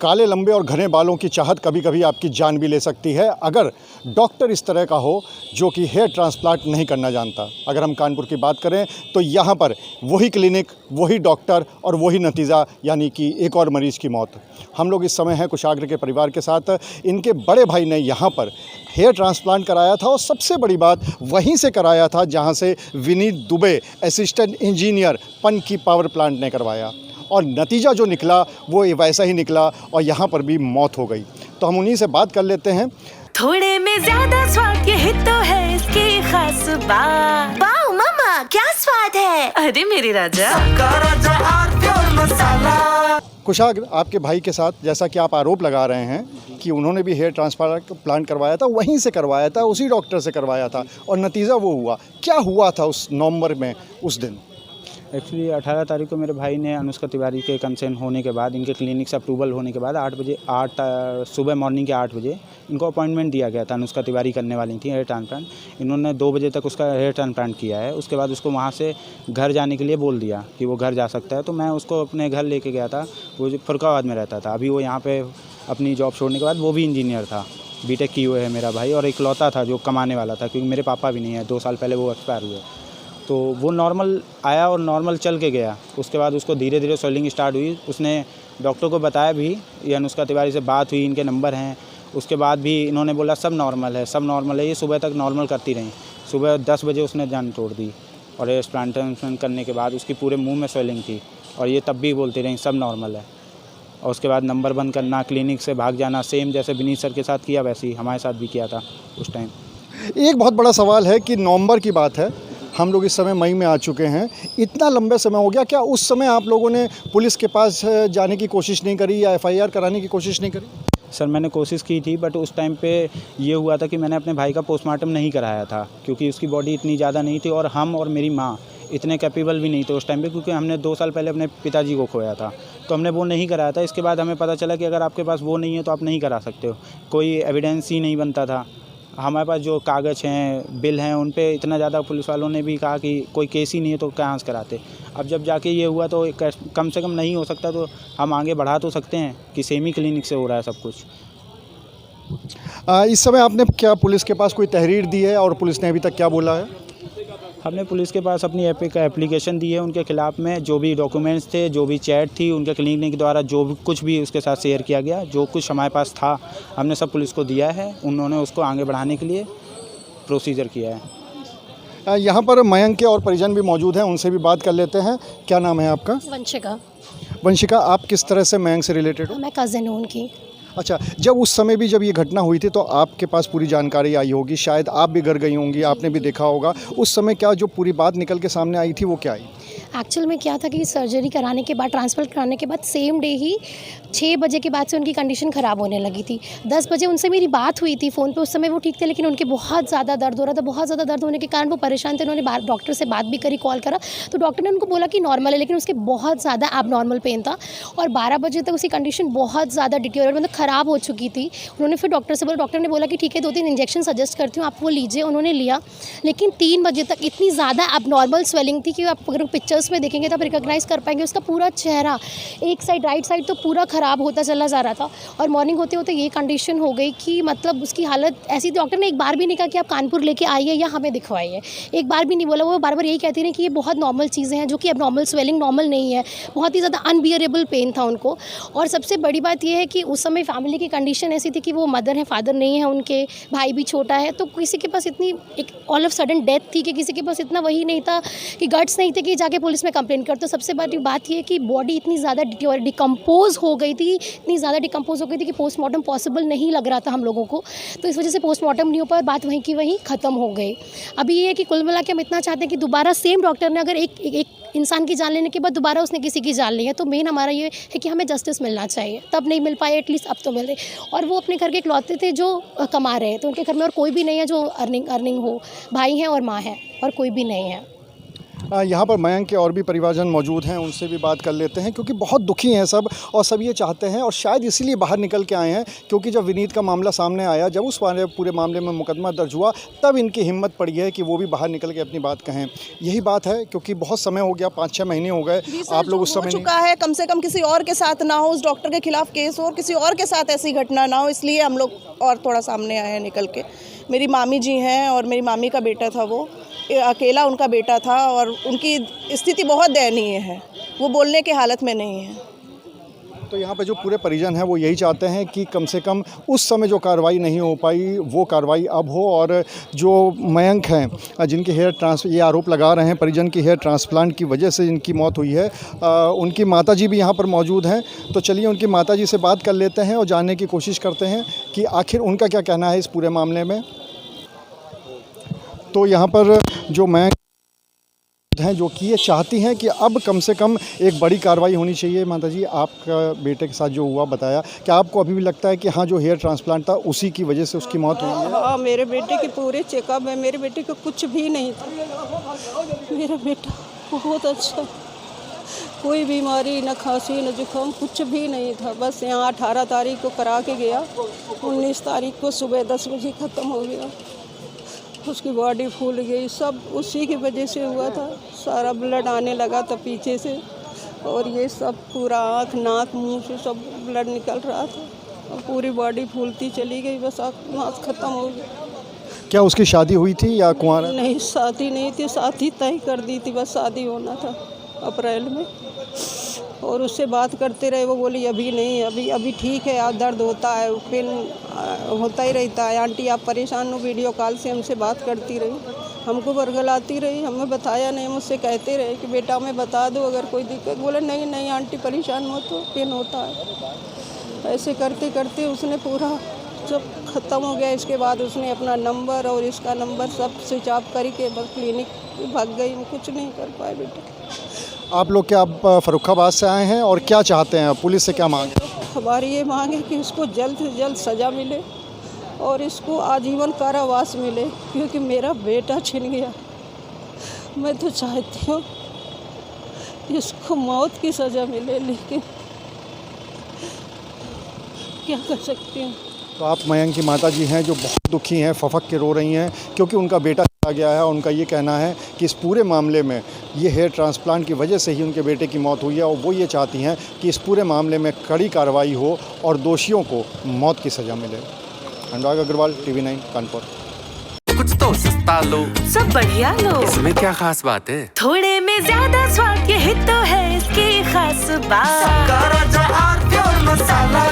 काले लंबे और घने बालों की चाहत कभी कभी आपकी जान भी ले सकती है अगर डॉक्टर इस तरह का हो जो कि हेयर ट्रांसप्लांट नहीं करना जानता। अगर हम कानपुर की बात करें तो यहाँ पर वही क्लिनिक, वही डॉक्टर और वही नतीजा, यानी कि एक और मरीज़ की मौत। हम लोग इस समय हैं कुशाग्र के परिवार के साथ। इनके बड़े भाई ने यहाँ पर हेयर ट्रांसप्लांट कराया था और सबसे बड़ी बात वहीं से कराया था जहाँ से Vineet Dubey assistant engineer Panki power plant ने करवाया, और नतीजा जो निकला वो वैसा ही निकला और यहाँ पर भी मौत हो गई। तो हम उन्हीं से बात कर लेते हैं। थोड़े में ज्यादा स्वाद यही तो है इसकी खास बात। वाओ मम्मा, क्या स्वाद है। अरे मेरे राजा, मसाला। कुशाग्र, आपके भाई के साथ जैसा कि आप आरोप लगा रहे हैं कि उन्होंने भी हेयर ट्रांसप्लांट करवाया था, वहीं से करवाया था, उसी डॉक्टर से करवाया था और नतीजा वो हुआ। क्या हुआ था उस नवंबर में उस दिन? एक्चुअली 18 तारीख को मेरे भाई ने अनुष्का तिवारी के कंसेंट होने के बाद, इनके क्लिनिक से अप्रूवल होने के बाद 8 सुबह मॉर्निंग के 8 बजे इनको अपॉइंटमेंट दिया गया था। अनुष्का तिवारी करने वाली थी हेयर ट्रांसप्लांट। इन्होंने 2 बजे तक उसका हेयर ट्रांसप्लांट किया है। उसके बाद उसको वहाँ से घर जाने के लिए बोल दिया कि वो घर जा सकता है। तो मैं उसको अपने घर लेके गया था। वो फुरकाबाद में रहता था। अभी वो यहाँ पे अपनी जॉब छोड़ने के बाद, वो भी इंजीनियर था, बीटेक किए हुए है मेरा भाई, और इकलौता था जो कमाने वाला था, क्योंकि मेरे पापा भी नहीं है। 2 साल पहले वो एक्सपायर हुए। तो वो नॉर्मल आया और नॉर्मल चल के गया। उसके बाद उसको धीरे धीरे स्वेलिंग स्टार्ट हुई। उसने डॉक्टर को बताया भी, ये अनुष्का तिवारी से बात हुई, इनके नंबर हैं। उसके बाद भी इन्होंने बोला सब नॉर्मल है, सब नॉर्मल है। ये सुबह तक नॉर्मल करती रही। सुबह 10 बजे उसने जान तोड़ दी और ये ट्रांसप्लांटेशन करने के बाद उसकी पूरे मुंह में स्वेलिंग थी और ये तब भी बोलती रही सब नॉर्मल है। और उसके बाद नंबर बंद करना, क्लिनिक से भाग जाना, सेम जैसे विनीत सर के साथ किया वैसे ही हमारे साथ भी किया था उस टाइम। एक बहुत बड़ा सवाल है कि नवंबर की बात है, हम लोग इस समय मई में आ चुके हैं। इतना लंबे समय हो गया, क्या उस समय आप लोगों ने पुलिस के पास जाने की कोशिश नहीं करी या एफआईआर कराने की कोशिश नहीं करी? सर मैंने कोशिश की थी, बट उस टाइम पे ये हुआ था कि मैंने अपने भाई का पोस्टमार्टम नहीं कराया था, क्योंकि उसकी बॉडी इतनी ज़्यादा नहीं थी और हम और मेरी माँ इतने कैपेबल भी नहीं थे उस टाइम पे, क्योंकि हमने 2 साल पहले अपने पिताजी को खोया था। तो हमने वो नहीं कराया था। इसके बाद हमें पता चला कि अगर आपके पास वो नहीं है तो आप नहीं करा सकते हो। कोई एविडेंस ही नहीं बनता था। हमारे पास जो कागज़ हैं, बिल हैं, उन पे इतना ज़्यादा पुलिस वालों ने भी कहा कि कोई केस ही नहीं है तो कहाँ से कराते। अब जब जाके ये हुआ तो कम से कम नहीं हो सकता तो हम आगे बढ़ा तो सकते हैं कि सेमी क्लिनिक से हो रहा है सब कुछ। इस समय आपने क्या पुलिस के पास कोई तहरीर दी है और पुलिस ने अभी तक क्या बोला है? हमने पुलिस के पास अपनी एप्लीकेशन दी है उनके खिलाफ़ में। जो भी डॉक्यूमेंट्स थे, जो भी चैट थी उनके क्लिनिक द्वारा, जो भी कुछ भी उसके साथ शेयर किया गया, जो कुछ हमारे पास था, हमने सब पुलिस को दिया है। उन्होंने उसको आगे बढ़ाने के लिए प्रोसीजर किया है। यहाँ पर मयंक के और परिजन भी मौजूद हैं, उनसे भी बात कर लेते हैं। क्या नाम है आपका? वंशिका। वंशिका, आप किस तरह से मयंक से रिलेटेड हो? मैं कज़न हूँ उनकी। अच्छा, जब उस समय भी जब ये घटना हुई थी तो आपके पास पूरी जानकारी आई होगी, शायद आप भी घर गई होंगी, आपने भी देखा होगा। उस समय क्या जो पूरी बात निकल के सामने आई थी वो क्या आई? एक्चुअल में क्या था कि सर्जरी कराने के बाद, ट्रांसप्लांट कराने के बाद सेम डे ही 6 बजे के बाद से उनकी कंडीशन ख़राब होने लगी थी। 10 बजे उनसे मेरी बात हुई थी फ़ोन पे। उस समय वो ठीक थे, लेकिन उनके बहुत ज़्यादा दर्द हो रहा था। बहुत ज़्यादा दर्द होने के कारण वो परेशान थे। उन्होंने डॉक्टर से बात भी करी, कॉल करा, तो डॉक्टर ने उनको बोला कि नॉर्मल है, लेकिन उसके बहुत ज़्यादा एबनॉर्मल पेन था और 12 बजे तक उसकी कंडीशन बहुत ज़्यादा डिटीरियोरेट, मतलब ख़राब हो चुकी थी। उन्होंने फिर डॉक्टर से बोला, डॉक्टर ने बोला कि ठीक है 2-3 इंजेक्शन सजेस्ट करती हूँ, आप वो लीजिए। उन्होंने लिया, लेकिन 3 बजे तक इतनी ज़्यादा एबनॉर्मल स्वेलिंग थी कि आप अगर पिक्चर्स में देखेंगे तो आप रिकॉग्नाइज़ कर पाएंगे। उसका पूरा चेहरा, एक साइड, राइट साइड तो पूरा ख़राब होता चला जा रहा था। और मॉर्निंग होते होते ये कंडीशन हो गई कि मतलब उसकी हालत ऐसी, डॉक्टर ने एक बार भी नहीं कहा कि आप कानपुर लेके आइए या हमें दिखवाइए, एक बार भी नहीं बोला। वो बार बार यही कहती रही कि ये बहुत नॉर्मल चीज़ें हैं, जो कि अब नॉर्मल स्वेलिंग नॉर्मल नहीं है। बहुत ही ज़्यादा अनबियरेबल पेन था उनको। और सबसे बड़ी बात यह है कि उस समय फैमिली की कंडीशन ऐसी थी कि वो मदर है, फादर नहीं है, उनके भाई भी छोटा है, तो किसी के पास इतनी एक ऑल ऑफ सडन डेथ थी कि किसी के पास इतना वही नहीं था कि गट्स नहीं थे कि जाके पुलिस में कंप्लेंट कर। तो सबसे बड़ी बात यह कि बॉडी इतनी ज़्यादा डिकम्पोज हो गई थी, इतनी ज़्यादा डिकम्पोज हो गई थी कि पोस्टमार्टम पॉसिबल नहीं लग रहा था हम लोगों को। तो इस वजह से पोस्टमार्टम नहीं हो पाया, बात वहीं की वहीं ख़त्म हो गई। अभी ये है कि कुल मिला के हम इतना चाहते हैं कि दोबारा सेम डॉक्टर ने अगर एक इंसान की जान लेने के बाद दोबारा उसने किसी की जान ली है, तो मेन हमारा ये है कि हमें जस्टिस मिलना चाहिए। तब नहीं मिल पाए, एटलीस्ट अब तो मिल रहे। और वो अपने घर के इकलौते थे जो कमा रहे हैं, तो उनके घर में और कोई भी नहीं है जो अर्निंग हो। भाई हैं और माँ है और कोई भी नहीं है। यहाँ पर मयंक के और भी परिवारजन मौजूद हैं, उनसे भी बात कर लेते हैं क्योंकि बहुत दुखी हैं सब और सब ये चाहते हैं और शायद इसीलिए बाहर निकल के आए हैं क्योंकि जब विनीत का मामला सामने आया, जब उस पूरे मामले में मुकदमा दर्ज हुआ, तब इनकी हिम्मत पड़ी है कि वो भी बाहर निकल के अपनी बात कहें। यही बात है क्योंकि बहुत समय हो गया, 5-6 महीने हो गए, आप लोग उस समय चुका है, कम से कम किसी और के साथ ना हो, उस डॉक्टर के खिलाफ केस हो और किसी और के साथ ऐसी घटना ना हो, इसलिए हम लोग और थोड़ा सामने आए हैं निकल के। मेरी मामी जी हैं और मेरी मामी का बेटा था, वो अकेला उनका बेटा था और उनकी स्थिति बहुत दयनीय है, वो बोलने के हालत में नहीं है। तो यहाँ पे जो पूरे परिजन हैं वो यही चाहते हैं कि कम से कम उस समय जो कार्रवाई नहीं हो पाई वो कार्रवाई अब हो और जो मयंक हैं जिनके ये आरोप लगा रहे हैं परिजन की हेयर ट्रांसप्लांट की वजह से इनकी मौत हुई है, उनकी माताजी भी यहाँ पर मौजूद हैं। तो चलिए उनकी माताजी से बात कर लेते हैं और जानने की कोशिश करते हैं कि आखिर उनका क्या कहना है इस पूरे मामले में। तो यहाँ पर जो मयंक हैं जो कि ये चाहती हैं कि अब कम से कम एक बड़ी कार्रवाई होनी चाहिए। माता जी, आपका बेटे के साथ जो हुआ बताया, क्या आपको अभी भी लगता है कि हाँ जो हेयर ट्रांसप्लांट था उसी की वजह से उसकी मौत हुई है? हाँ, मेरे बेटे के पूरे चेकअप में मेरे बेटे को कुछ भी नहीं था। मेरा बेटा बहुत अच्छा, कोई बीमारी न खांसी न जुकाम कुछ भी नहीं था। बस यहाँ 18 तारीख को करा के गया, 19 तारीख को सुबह 10 बजे ख़त्म हो गया। उसकी बॉडी फूल गई, सब उसी की वजह से हुआ था। सारा ब्लड आने लगा था पीछे से और ये सब पूरा आँख नाक मुंह से सब ब्लड निकल रहा था और पूरी बॉडी फूलती चली गई, बस आँख ख़त्म हो गई। क्या उसकी शादी हुई थी या कुंवारा? नहीं, शादी नहीं थी, शादी तय कर दी थी, बस शादी होना था अप्रैल में। और उससे बात करते रहे, वो बोली अभी नहीं, अभी ठीक है, आप दर्द होता है, पेन होता ही रहता है, आंटी आप परेशान हो। वीडियो कॉल से हमसे बात करती रही, हमको बरगलाती रही, हमें बताया नहीं। मुझसे कहते रहे कि बेटा हमें बता दो अगर कोई दिक्कत। बोले नहीं आंटी परेशान मत हो, पेन होता है। ऐसे करते करते उसने पूरा जब ख़त्म हो गया, इसके बाद उसने अपना नंबर और इसका नंबर सब स्विच ऑफ करके बस क्लिनिक भाग गई। हम कुछ नहीं कर पाए बेटे। आप लोग क्या आप फर्रुखाबाद से आए हैं और क्या चाहते हैं, पुलिस से क्या मांग है? हमारी ये मांग है कि इसको जल्द से जल्द सज़ा मिले और इसको आजीवन कारावास मिले क्योंकि मेरा बेटा छिन गया। मैं तो चाहती हूँ इसको मौत की सज़ा मिले, लेकिन क्या कर सकती हूँ। तो आप मयंक की माता जी हैं जो बहुत दुखी हैं, फफक के रो रही हैं क्योंकि उनका बेटा चला गया है। उनका ये कहना है कि इस पूरे मामले में ये हेयर ट्रांसप्लांट की वजह से ही उनके बेटे की मौत हुई है और वो ये चाहती हैं कि इस पूरे मामले में कड़ी कार्रवाई हो और दोषियों को मौत की सज़ा मिले। अनुराग अग्रवाल, TV9 कानपुर। कुछ तो सस्ता लो, सब बढ़िया लो, इसमें क्या खास बात है? थोड़े में ज्यादा स्वाद, यही तो है इसकी खास बात। मसाला